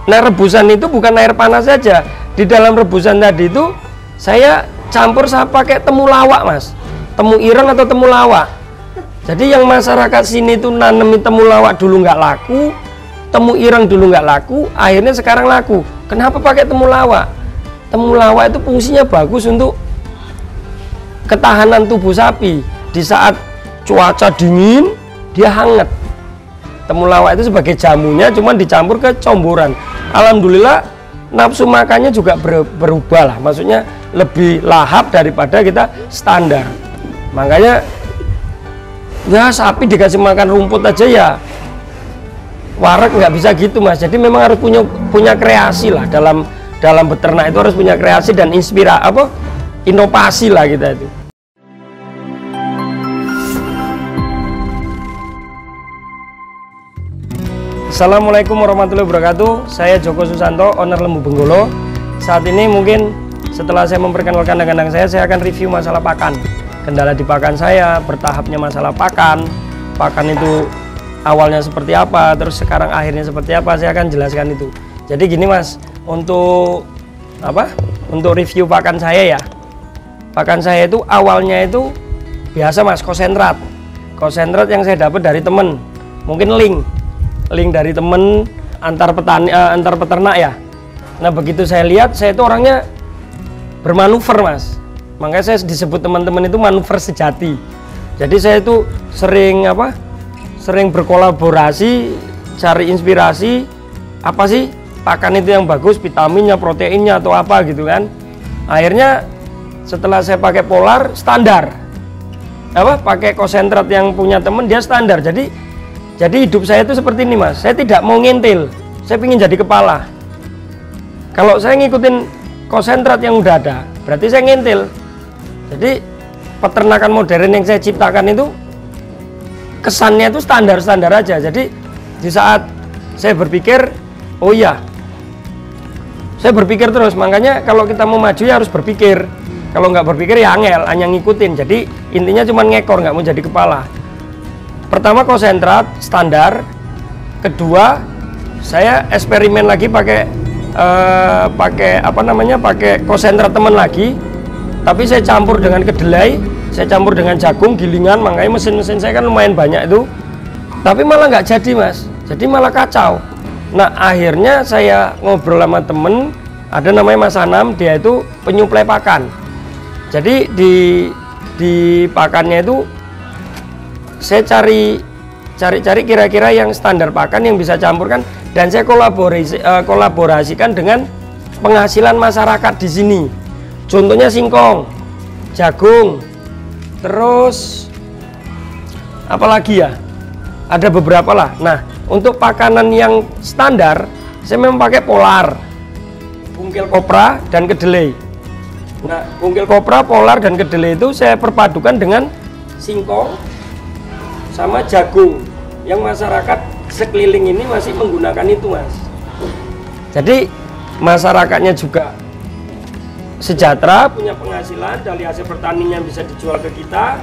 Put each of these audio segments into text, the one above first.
Nah, rebusan itu bukan air panas saja. Di dalam rebusan tadi itu saya campur saya pakai temulawak, Mas. Temu ireng atau temulawak. Jadi yang masyarakat sini itu nanemi temulawak dulu nggak laku, temu ireng dulu nggak laku, akhirnya sekarang laku. Kenapa pakai temulawak? Temulawak itu fungsinya bagus untuk ketahanan tubuh sapi. Di saat cuaca dingin, dia hangat. Temulawak itu sebagai jamunya cuman dicampur ke comboran. Alhamdulillah nafsu makannya juga berubah lah, maksudnya lebih lahap daripada kita standar. Makanya ya sapi dikasih makan rumput aja ya warak nggak bisa gitu, Mas. Jadi memang harus punya kreasi lah dalam beternak, itu harus punya kreasi dan inovasi lah kita itu. Assalamualaikum warahmatullahi wabarakatuh. Saya Joko Susanto, owner Lembu Benggolo. Saat ini mungkin setelah saya memperkenalkan kandang saya akan review masalah pakan. Kendala di pakan saya, bertahapnya masalah pakan. Pakan itu awalnya seperti apa, terus sekarang akhirnya seperti apa, saya akan jelaskan itu. Jadi gini, Mas, untuk review pakan saya ya. Pakan saya itu awalnya itu biasa, Mas, konsentrat. Konsentrat yang saya dapat dari temen, mungkin link dari temen antar peternak ya. Nah, begitu saya lihat, saya itu orangnya bermanuver, Mas. Makanya saya disebut teman-teman itu manuver sejati. Jadi saya itu sering berkolaborasi, cari inspirasi, apa sih pakan itu yang bagus, vitaminnya, proteinnya atau apa gitu kan. Akhirnya setelah saya pakai polar standar, pakai konsentrat yang punya temen dia standar. Jadi hidup saya itu seperti ini, Mas. Saya tidak mau ngintil, saya ingin jadi kepala. Kalau saya ngikutin konsentrat yang udah ada, berarti saya ngintil. Jadi peternakan modern yang saya ciptakan itu kesannya itu standar-standar aja. Jadi di saat saya berpikir, oh iya, saya berpikir terus. Makanya kalau kita mau maju ya harus berpikir. Kalau nggak berpikir ya angel, hanya ngikutin. Jadi intinya cuma ngekor, nggak mau jadi kepala. Pertama konsentrat standar, kedua saya eksperimen lagi pakai konsentrat teman lagi, tapi saya campur dengan kedelai, saya campur dengan jagung gilingan. Makanya mesin-mesin saya kan lumayan banyak itu, tapi malah nggak jadi, Mas. Jadi malah kacau. Nah, akhirnya saya ngobrol sama temen, ada namanya Mas Anam, dia itu penyuplai pakan. Jadi di pakannya itu saya cari kira-kira yang standar pakan yang bisa campurkan, dan saya kolaborasikan dengan penghasilan masyarakat di sini. Contohnya singkong, jagung, terus apalagi ya, ada beberapa lah. Nah, untuk pakanan yang standar saya memang pakai polar, bungkil kopra dan kedelai. Nah, bungkil kopra, polar dan kedelai itu saya perpadukan dengan singkong sama jagung yang masyarakat sekeliling ini masih menggunakan itu, Mas. Jadi masyarakatnya juga sejahtera, punya penghasilan dari hasil pertanian bisa dijual ke kita.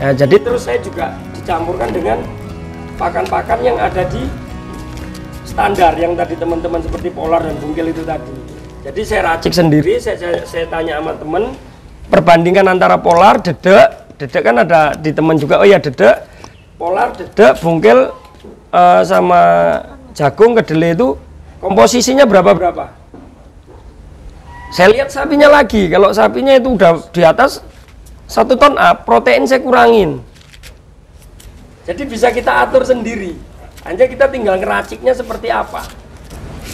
Nah, jadi terus saya juga dicampurkan dengan pakan-pakan yang ada di standar yang tadi teman-teman seperti polar dan bungkil itu tadi. Jadi saya racik sendiri, saya tanya sama temen, perbandingkan antara polar, dedek kan ada di temen juga, oh ya dedek, polar, dedek, bungkil, sama jagung, kedelai itu komposisinya berapa. Saya lihat sapinya lagi, kalau sapinya itu udah di atas 1 ton up, protein saya kurangin. Jadi bisa kita atur sendiri, hanya kita tinggal ngeraciknya seperti apa.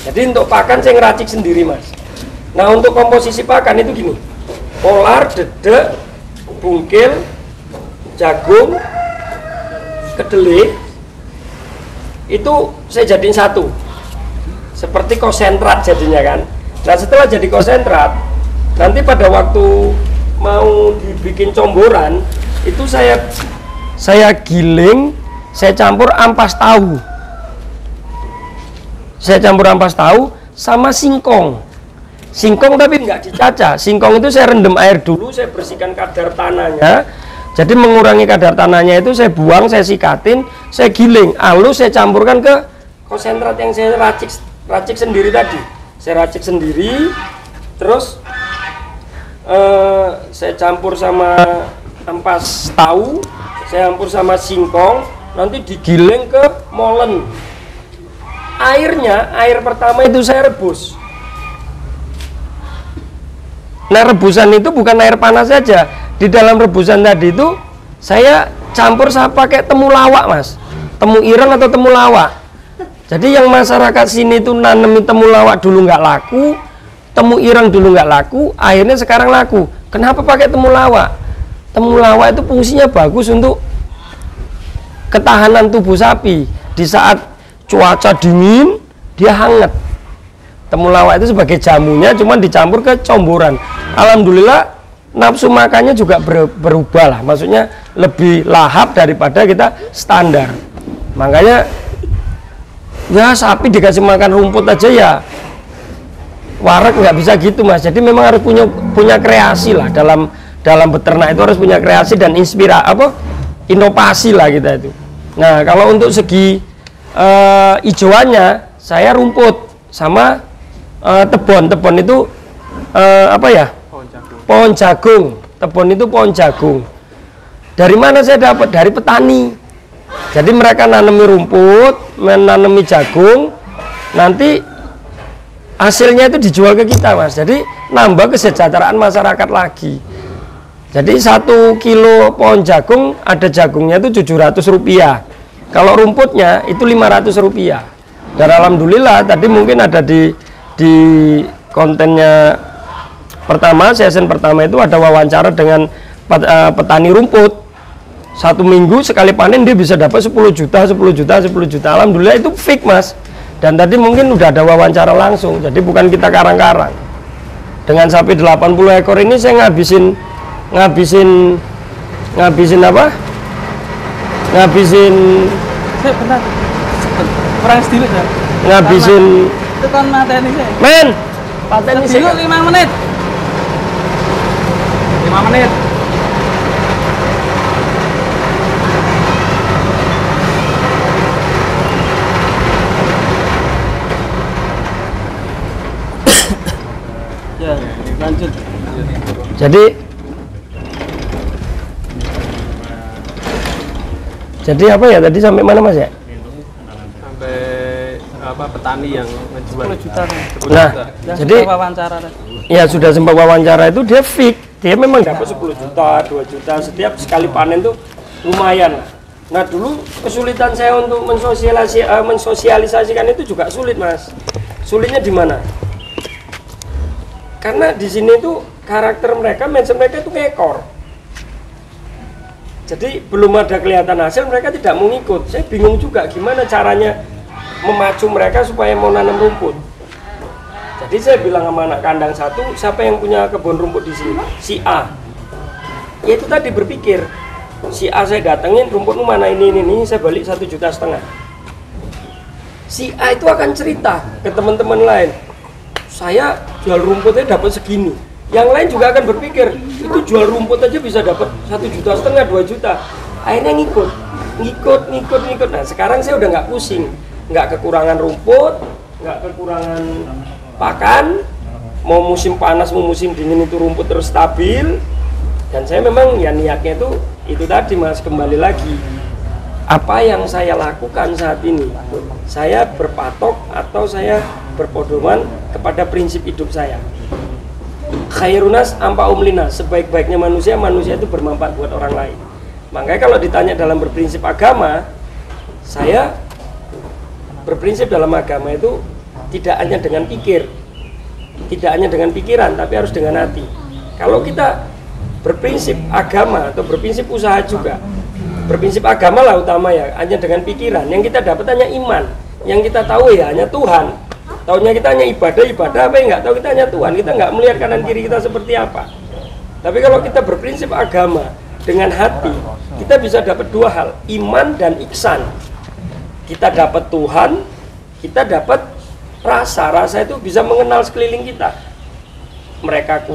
Jadi untuk pakan saya ngeracik sendiri, Mas. Nah, untuk komposisi pakan itu gini, polar, dedek, bungkil, jagung, kedelai itu saya jadiin satu, seperti konsentrat jadinya kan. Nah, setelah jadi konsentrat, nanti pada waktu mau dibikin comboran itu saya giling, saya campur ampas tahu. Saya campur ampas tahu sama singkong tapi nggak dicacah. Singkong itu saya rendam air dulu, saya bersihkan kadar tanahnya. Jadi mengurangi kadar tanahnya itu saya buang, saya sikatin, saya giling, halus saya campurkan ke konsentrat yang saya racik racik sendiri tadi. Saya racik sendiri, terus saya campur sama ampas tahu, saya campur sama singkong, nanti digiling ke molen. Air pertama itu saya rebus. Nah, rebusan itu bukan air panas saja. Di dalam rebusan tadi itu saya campur saya pakai temulawak, Mas. Temu ireng atau temulawak. Jadi yang masyarakat sini itu nanemi temulawak dulu nggak laku, temu ireng dulu nggak laku, akhirnya sekarang laku. Kenapa pakai temulawak? Temulawak itu fungsinya bagus untuk ketahanan tubuh sapi. Di saat cuaca dingin, dia hangat. Temulawak itu sebagai jamunya cuman dicampur ke comboran. Alhamdulillah nafsu makannya juga berubah lah, maksudnya lebih lahap daripada kita standar. Makanya ya sapi dikasih makan rumput aja ya warak nggak bisa gitu, Mas. Jadi memang harus punya kreasi lah dalam beternak, itu harus punya kreasi dan inovasi lah kita itu. Nah, kalau untuk segi hijauannya saya rumput sama tebon itu pohon jagung. Tebon itu pohon jagung. Dari mana saya dapat? Dari petani. Jadi mereka nanemi rumput, menanemi jagung, nanti hasilnya itu dijual ke kita, Mas. Jadi nambah kesejahteraan masyarakat lagi. Jadi 1 kilo pohon jagung, ada jagungnya itu Rp700. Kalau rumputnya itu Rp500. Dan alhamdulillah tadi mungkin ada di kontennya pertama, season pertama itu ada wawancara dengan petani rumput. 1 minggu sekali panen dia bisa dapat 10 juta. Alhamdulillah itu fix, Mas. Dan tadi mungkin udah ada wawancara langsung, jadi bukan kita karang-karang. Dengan sapi 80 ekor ini saya ngabisin apa? Bentar. Kurang sedikit ya. Ngabisin itu kan mateni sih. Men, pateni sih 5 menit. 5 menit. Ya, lanjut. Jadi apa ya tadi sampai mana, Mas ya? Sampai apa petani yang menjual 10 juta. Nah, jadi wawancara. Ya sudah sempat wawancara itu dia fix, dia memang dapat 10 juta, 2 juta setiap sekali panen tuh lumayan lah. Nah, dulu kesulitan saya untuk mensosialisasikan itu juga sulit, Mas. Sulitnya di mana? Karena di sini tuh karakter mereka, mindset mereka itu ngekor. Jadi belum ada kelihatan hasil, mereka tidak mau ngikut. Saya bingung juga gimana caranya memacu mereka supaya mau nanam rumput. Jadi saya bilang sama anak kandang satu, siapa yang punya kebun rumput di sini? Si A. Ya itu tadi berpikir, si A saya datengin, rumputmu mana ini, saya balik 1,5 juta. Si A itu akan cerita ke teman-teman lain, saya jual rumputnya dapat segini. Yang lain juga akan berpikir, itu jual rumput aja bisa dapat 1,5 juta, 2 juta. Akhirnya ngikut. Nah sekarang saya udah nggak pusing, nggak kekurangan rumput, nggak kekurangan pakan. Mau musim panas, mau musim dingin itu rumput terus stabil. Dan saya memang ya niatnya itu tadi, Mas, kembali lagi. Apa yang saya lakukan saat ini, saya berpatok atau saya berpedoman kepada prinsip hidup saya. Khairunas ampa'um linas, sebaik-baiknya manusia itu bermanfaat buat orang lain. Makanya kalau ditanya dalam berprinsip agama, saya berprinsip dalam agama itu tidak hanya dengan pikir, tidak hanya dengan pikiran, tapi harus dengan hati. Kalau kita berprinsip agama atau berprinsip usaha juga, berprinsip agama lah utama ya, hanya dengan pikiran, yang kita dapat hanya iman, yang kita tahu ya hanya Tuhan. Taunya kita hanya ibadah, apa yang nggak tahu kita hanya Tuhan, kita nggak melihat kanan kiri kita seperti apa. Tapi kalau kita berprinsip agama dengan hati, kita bisa dapat 2 hal, iman dan ihsan. Kita dapat Tuhan, kita dapat rasa itu bisa mengenal sekeliling kita. Mereka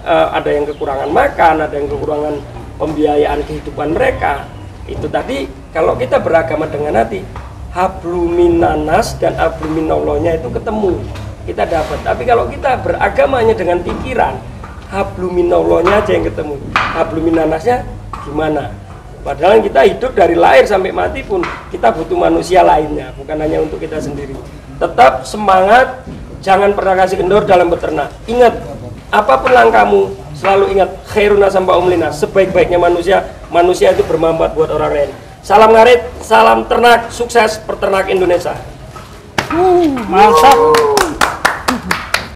ada yang kekurangan makan, ada yang kekurangan pembiayaan kehidupan mereka. Itu tadi kalau kita beragama dengan hati, habluminanas dan habluminallahnya itu ketemu, kita dapat. Tapi kalau kita beragamanya dengan pikiran, habluminallahnya aja yang ketemu, habluminanasnya gimana? Padahal kita hidup dari lahir sampai mati pun kita butuh manusia lainnya, bukan hanya untuk kita sendiri. Tetap semangat, jangan pernah kasih kendor dalam beternak. Ingat, apapun langkahmu, selalu ingat khairuna sampa umlina, sebaik-baiknya manusia, manusia itu bermanfaat buat orang lain. Salam ngarit, salam ternak, sukses peternak Indonesia. Mantap.